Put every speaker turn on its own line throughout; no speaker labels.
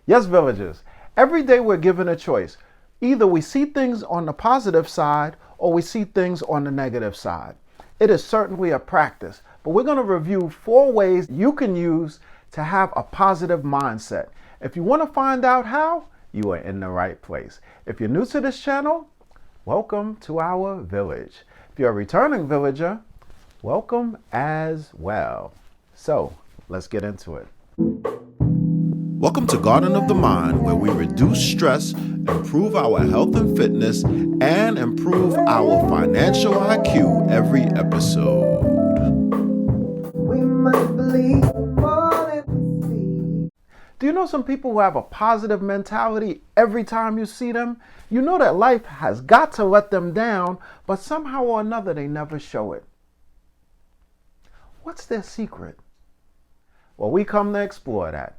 Yes, villagers, every day we're given a choice. Either we see things on the positive side or we see things on the negative side. It is certainly a practice, but we're going to review 4 ways you can use to have a positive mindset. If you want to find out how, you are in the right place. If you're new to this channel, welcome to our village. If you're a returning villager, welcome as well. So let's get into it. Welcome to Garden of the Mind, where we reduce stress, improve our health and fitness, and improve our financial IQ every episode. We must believe more than we see. Do you know some people who have a positive mentality every time you see them? You know that life has got to let them down, but somehow or another they never show it. What's their secret? Well, we come to explore that.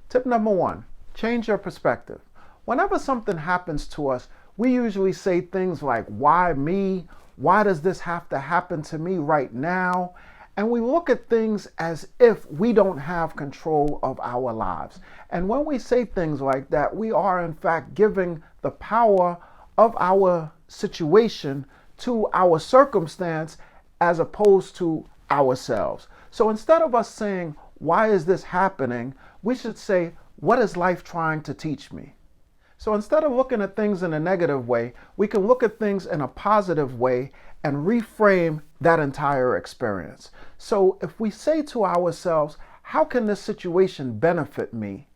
Tip number 1, change your perspective. Whenever something happens to us, we usually say things like, why me? Why does this have to happen to me right now? And we look at things as if we don't have control of our lives. And when we say things like that, we are in fact giving the power of our situation to our circumstance as opposed to ourselves. So instead of us saying, why is this happening? We should say, what is life trying to teach me? So instead of looking at things in a negative way, we can look at things in a positive way and reframe that entire experience. So if we say to ourselves, how can this situation benefit me?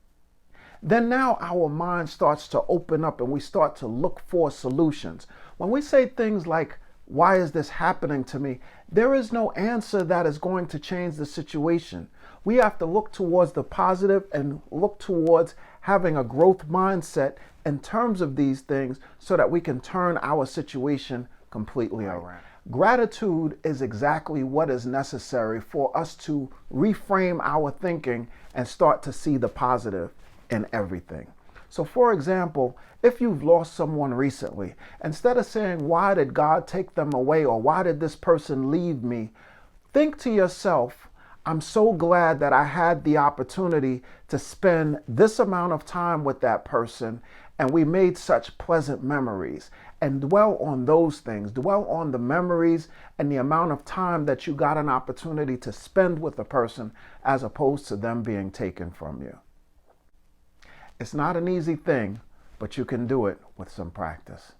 Then now our mind starts to open up and we start to look for solutions. When we say things like, why is this happening to me? There is no answer that is going to change the situation. We have to look towards the positive and look towards having a growth mindset in terms of these things so that we can turn our situation completely around. Gratitude is exactly what is necessary for us to reframe our thinking and start to see the positive in everything. So for example, if you've lost someone recently, instead of saying, why did God take them away or why did this person leave me? Think to yourself, I'm so glad that I had the opportunity to spend this amount of time with that person and we made such pleasant memories. And dwell on those things, dwell on the memories and the amount of time that you got an opportunity to spend with a person as opposed to them being taken from you. It's not an easy thing, but you can do it with some practice.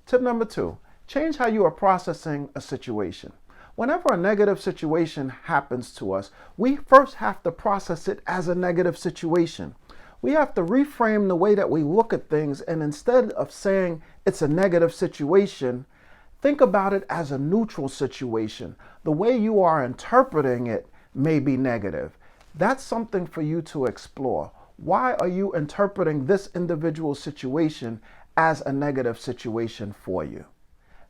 Tip number 2, change how you are processing a situation. Whenever a negative situation happens to us, we first have to process it as a negative situation. We have to reframe the way that we look at things, and instead of saying it's a negative situation, think about it as a neutral situation. The way you are interpreting it may be negative. That's something for you to explore. Why are you interpreting this individual situation as a negative situation for you?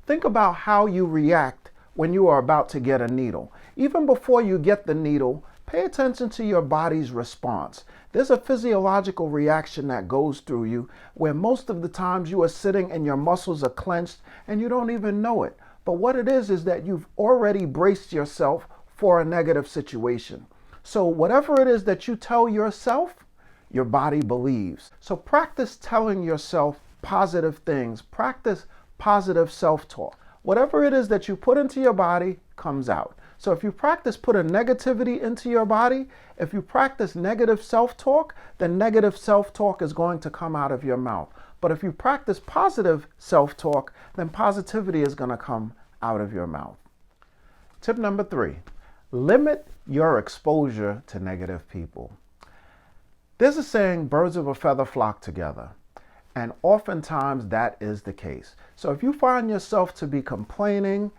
Think about how you react when you are about to get a needle. Even before you get the needle, pay attention to your body's response. There's a physiological reaction that goes through you where most of the times you are sitting and your muscles are clenched and you don't even know it. But what it is that you've already braced yourself for a negative situation. So whatever it is that you tell yourself, your body believes. So practice telling yourself positive things. Practice positive self-talk. Whatever it is that you put into your body comes out. So if you practice putting negativity into your body, if you practice negative self-talk, then negative self-talk is going to come out of your mouth. But if you practice positive self-talk, then positivity is going to come out of your mouth. Tip number 3, limit your exposure to negative people. There's a saying, birds of a feather flock together. And oftentimes that is the case. So if you find yourself to be complaining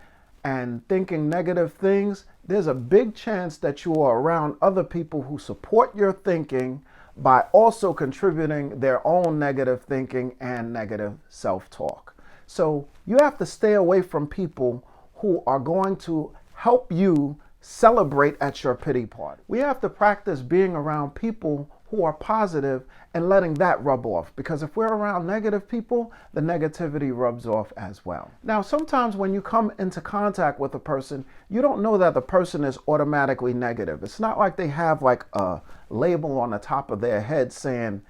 and thinking negative things, there's a big chance that you are around other people who support your thinking by also contributing their own negative thinking and negative self-talk. So you have to stay away from people who are going to help you celebrate at your pity party. We have to practice being around people who are positive and letting that rub off, because if we're around negative people, the negativity rubs off as well. Now, sometimes when you come into contact with a person, you don't know that the person is automatically negative. It's not like they have like a label on the top of their head saying,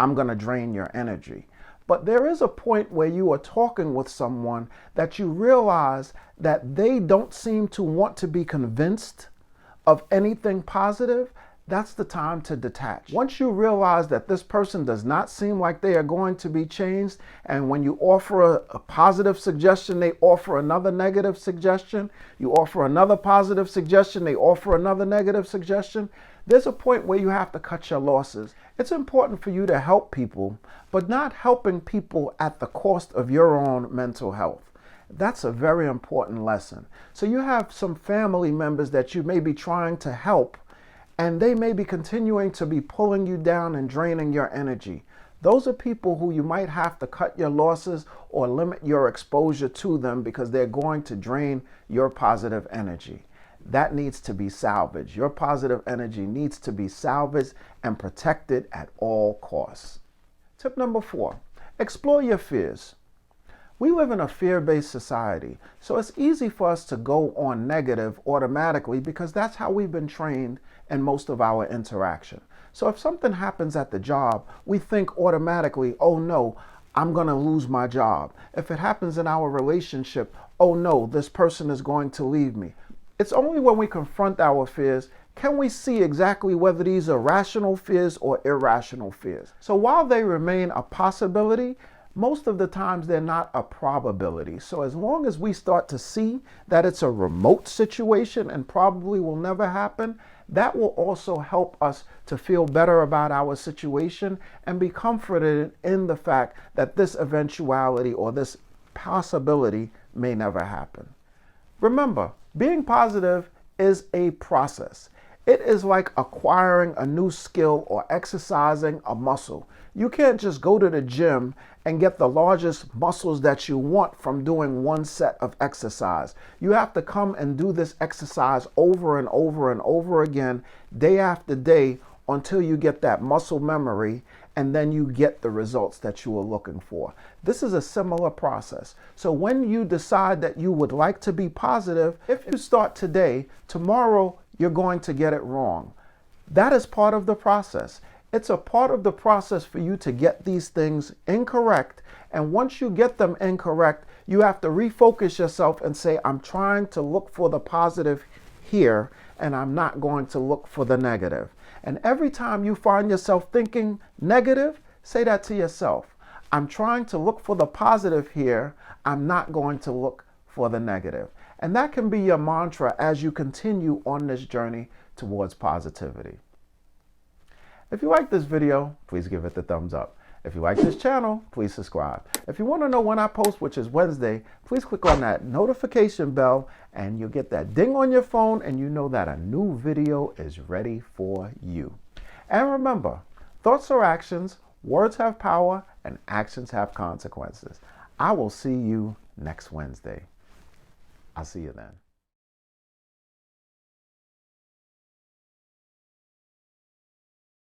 I'm going to drain your energy. But there is a point where you are talking with someone that you realize that they don't seem to want to be convinced of anything positive. That's the time to detach. Once you realize that this person does not seem like they are going to be changed, and when you offer a positive suggestion, they offer another negative suggestion, you offer another positive suggestion, they offer another negative suggestion, there's a point where you have to cut your losses. It's important for you to help people, but not helping people at the cost of your own mental health. That's a very important lesson. So you have some family members that you may be trying to help, and they may be continuing to be pulling you down and draining your energy. Those are people who you might have to cut your losses or limit your exposure to them because they're going to drain your positive energy. That needs to be salvaged. Your positive energy needs to be salvaged and protected at all costs. Tip number 4, explore your fears. We live in a fear-based society, so it's easy for us to go on negative automatically because that's how we've been trained in most of our interaction. So if something happens at the job, we think automatically, oh no, I'm going to lose my job. If it happens in our relationship, oh no, this person is going to leave me. It's only when we confront our fears can we see exactly whether these are rational fears or irrational fears. So while they remain a possibility, most of the times they're not a probability. So as long as we start to see that it's a remote situation and probably will never happen, that will also help us to feel better about our situation and be comforted in the fact that this eventuality or this possibility may never happen. Remember, being positive is a process. It is like acquiring a new skill or exercising a muscle. You can't just go to the gym and get the largest muscles that you want from doing one set of exercise. You have to come and do this exercise over and over and over again, day after day, until you get that muscle memory, and then you get the results that you are looking for. This is a similar process. So when you decide that you would like to be positive, if you start today, tomorrow you're going to get it wrong. That is part of the process. It's a part of the process for you to get these things incorrect. And once you get them incorrect, you have to refocus yourself and say, I'm trying to look for the positive here, and I'm not going to look for the negative. And every time you find yourself thinking negative, say that to yourself. I'm trying to look for the positive here. I'm not going to look for the negative. And that can be your mantra as you continue on this journey towards positivity. If you like this video, please give it the thumbs up. If you like this channel, please subscribe. If you want to know when I post, which is Wednesday, please click on that notification bell and you'll get that ding on your phone and you know that a new video is ready for you. And remember, thoughts are actions, words have power, and actions have consequences. I will see you next Wednesday. I'll see you then.